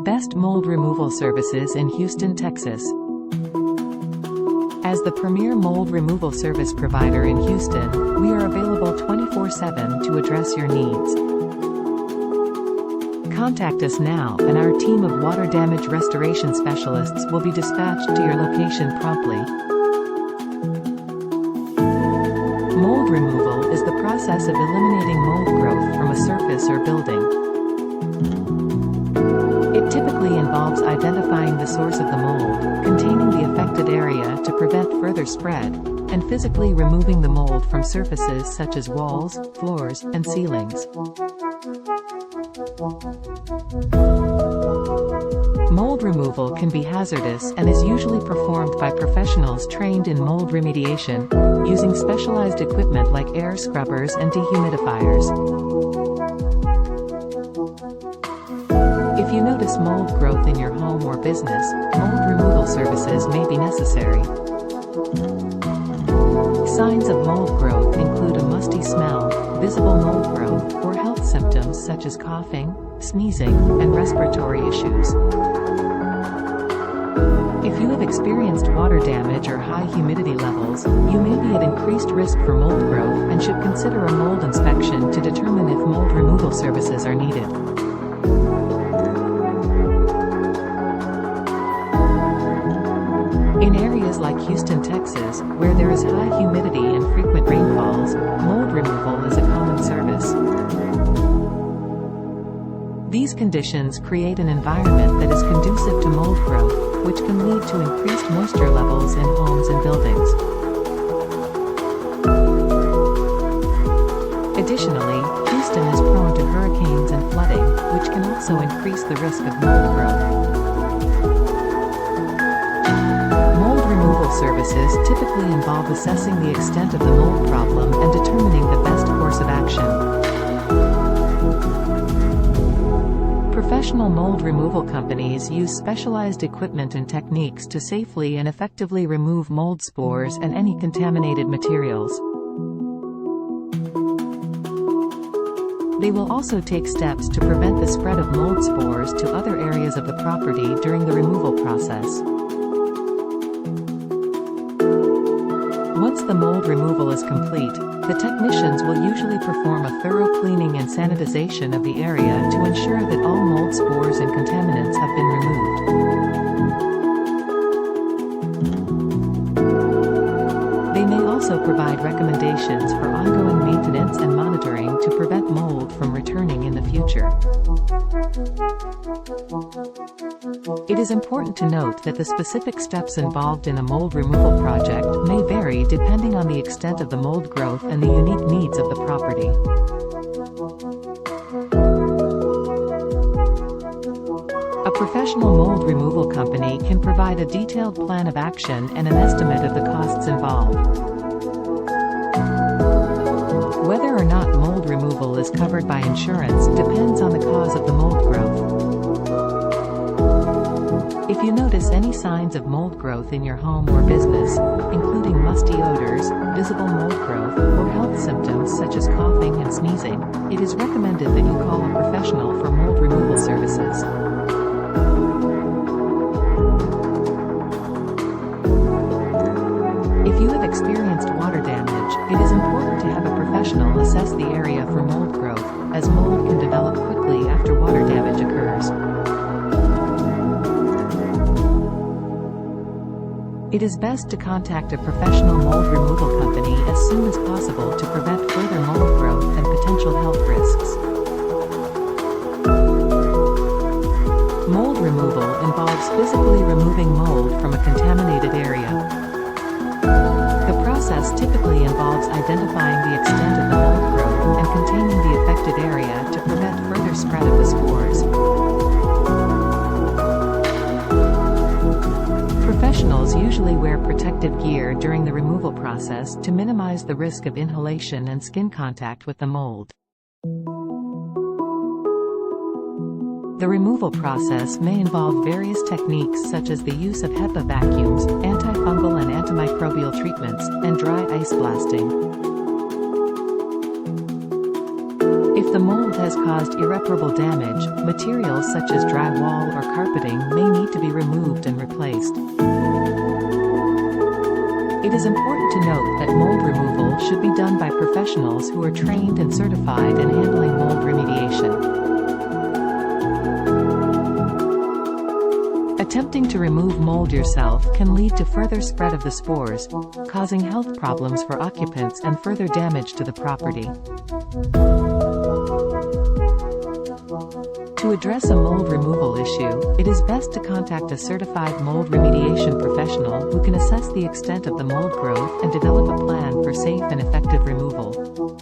Best mold removal services in Houston, Texas. As the premier mold removal service provider in Houston, we are available 24/7 to address your needs. Contact us now, and our team of water damage restoration specialists will be dispatched to your location promptly. Mold removal is the process of eliminating mold growth from a surface or building. It typically involves identifying the source of the mold, containing the affected area to prevent further spread, and physically removing the mold from surfaces such as walls, floors, and ceilings. Mold removal can be hazardous and is usually performed by professionals trained in mold remediation, using specialized equipment like air scrubbers and dehumidifiers. If you notice mold growth in your home or business, mold removal services may be necessary. Signs of mold growth include a musty smell, visible mold growth, or health symptoms such as coughing, sneezing, and respiratory issues. If you have experienced water damage or high humidity levels, you may be at increased risk for mold growth and should consider a mold inspection to determine if mold removal services are needed. In areas like Houston, Texas, where there is high humidity and frequent rainfalls, mold removal is a common service. These conditions create an environment that is conducive to mold growth, which can lead to increased moisture levels in homes and buildings. Additionally, Houston is prone to hurricanes and flooding, which can also increase the risk of mold growth. Removal services typically involve assessing the extent of the mold problem and determining the best course of action. Professional mold removal companies use specialized equipment and techniques to safely and effectively remove mold spores and any contaminated materials. They will also take steps to prevent the spread of mold spores to other areas of the property during the removal process. Once the mold removal is complete, the technicians will usually perform a thorough cleaning and sanitization of the area to ensure that all mold spores and contaminants have been removed. They may also provide recommendations for ongoing maintenance and monitoring to prevent mold from returning in the future. It is important to note that the specific steps involved in a mold removal project may vary depending on the extent of the mold growth and the unique needs of the property. A professional mold removal company can provide a detailed plan of action and an estimate of the costs involved. Whether or not mold removal is covered by insurance depends on the cause of the mold growth. If you notice any signs of mold growth in your home or business, including musty odors, visible mold growth, or health symptoms such as coughing and sneezing, it is recommended that you call a professional for mold removal services. If you have experienced water damage, it is important to have a professional assess the area for mold growth, as mold can develop quickly after water damage occurs. It is best to contact a professional mold removal company as soon as possible to prevent further mold growth and potential health risks. Mold removal involves physically removing mold from a contaminated area. The process typically involves identifying the extent of the mold growth and containing the affected area to prevent further spread of the spores. Professionals usually wear protective gear during the removal process to minimize the risk of inhalation and skin contact with the mold. The removal process may involve various techniques such as the use of HEPA vacuums, antifungal and antimicrobial treatments, and dry ice blasting. If the mold has caused irreparable damage, materials such as drywall or carpeting may need to be removed and replaced. It is important to note that mold removal should be done by professionals who are trained and certified in handling mold remediation. Attempting to remove mold yourself can lead to further spread of the spores, causing health problems for occupants and further damage to the property. To address a mold removal issue, it is best to contact a certified mold remediation professional who can assess the extent of the mold growth and develop a plan for safe and effective removal.